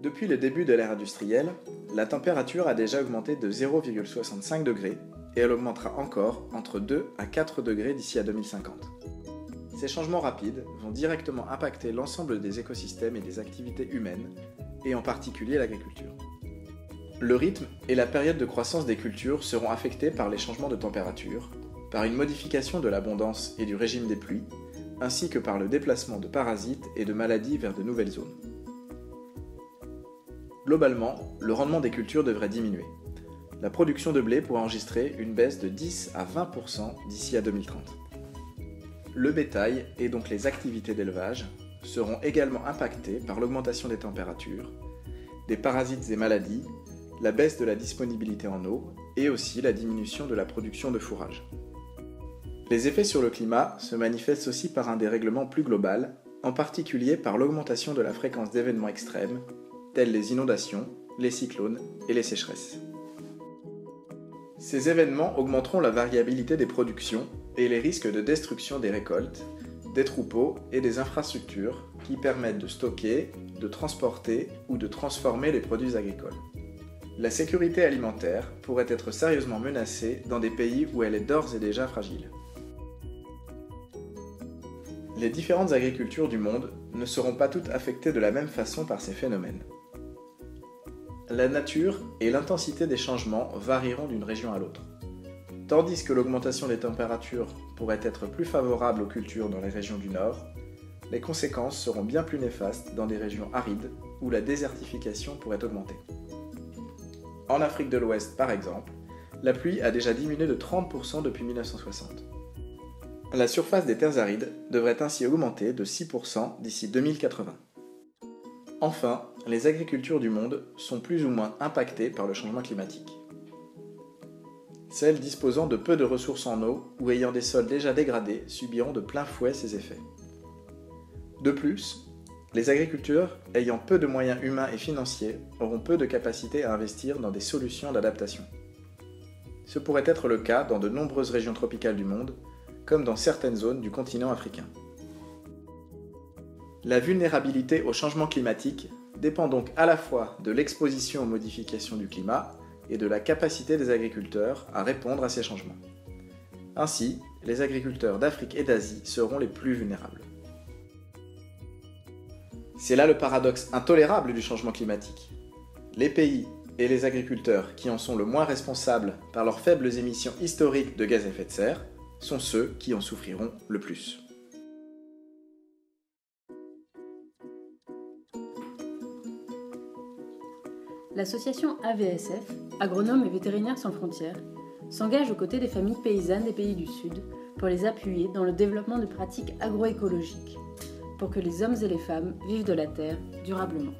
Depuis le début de l'ère industrielle, la température a déjà augmenté de 0,65 degrés et elle augmentera encore entre 2 à 4 degrés d'ici à 2050. Ces changements rapides vont directement impacter l'ensemble des écosystèmes et des activités humaines, et en particulier l'agriculture. Le rythme et la période de croissance des cultures seront affectés par les changements de température, par une modification de l'abondance et du régime des pluies, ainsi que par le déplacement de parasites et de maladies vers de nouvelles zones. Globalement, le rendement des cultures devrait diminuer. La production de blé pourrait enregistrer une baisse de 10 à 20% d'ici à 2030. Le bétail, et donc les activités d'élevage, seront également impactés par l'augmentation des températures, des parasites et maladies, la baisse de la disponibilité en eau et aussi la diminution de la production de fourrage. Les effets sur le climat se manifestent aussi par un dérèglement plus global, en particulier par l'augmentation de la fréquence d'événements extrêmes, tels les inondations, les cyclones et les sécheresses. Ces événements augmenteront la variabilité des productions et les risques de destruction des récoltes, des troupeaux et des infrastructures qui permettent de stocker, de transporter ou de transformer les produits agricoles. La sécurité alimentaire pourrait être sérieusement menacée dans des pays où elle est d'ores et déjà fragile. Les différentes agricultures du monde ne seront pas toutes affectées de la même façon par ces phénomènes. La nature et l'intensité des changements varieront d'une région à l'autre. Tandis que l'augmentation des températures pourrait être plus favorable aux cultures dans les régions du nord, les conséquences seront bien plus néfastes dans des régions arides où la désertification pourrait augmenter. En Afrique de l'Ouest, par exemple, la pluie a déjà diminué de 30% depuis 1960. La surface des terres arides devrait ainsi augmenter de 6% d'ici 2080. Enfin, les agricultures du monde sont plus ou moins impactées par le changement climatique. Celles disposant de peu de ressources en eau ou ayant des sols déjà dégradés subiront de plein fouet ces effets. De plus, les agriculteurs ayant peu de moyens humains et financiers auront peu de capacité à investir dans des solutions d'adaptation. Ce pourrait être le cas dans de nombreuses régions tropicales du monde, comme dans certaines zones du continent africain. La vulnérabilité au changement climatique dépend donc à la fois de l'exposition aux modifications du climat et de la capacité des agriculteurs à répondre à ces changements. Ainsi, les agriculteurs d'Afrique et d'Asie seront les plus vulnérables. C'est là le paradoxe intolérable du changement climatique. Les pays et les agriculteurs qui en sont le moins responsables par leurs faibles émissions historiques de gaz à effet de serre sont ceux qui en souffriront le plus. L'association AVSF, Agronomes et Vétérinaires sans frontières, s'engage aux côtés des familles paysannes des pays du Sud pour les appuyer dans le développement de pratiques agroécologiques, pour que les hommes et les femmes vivent de la terre durablement.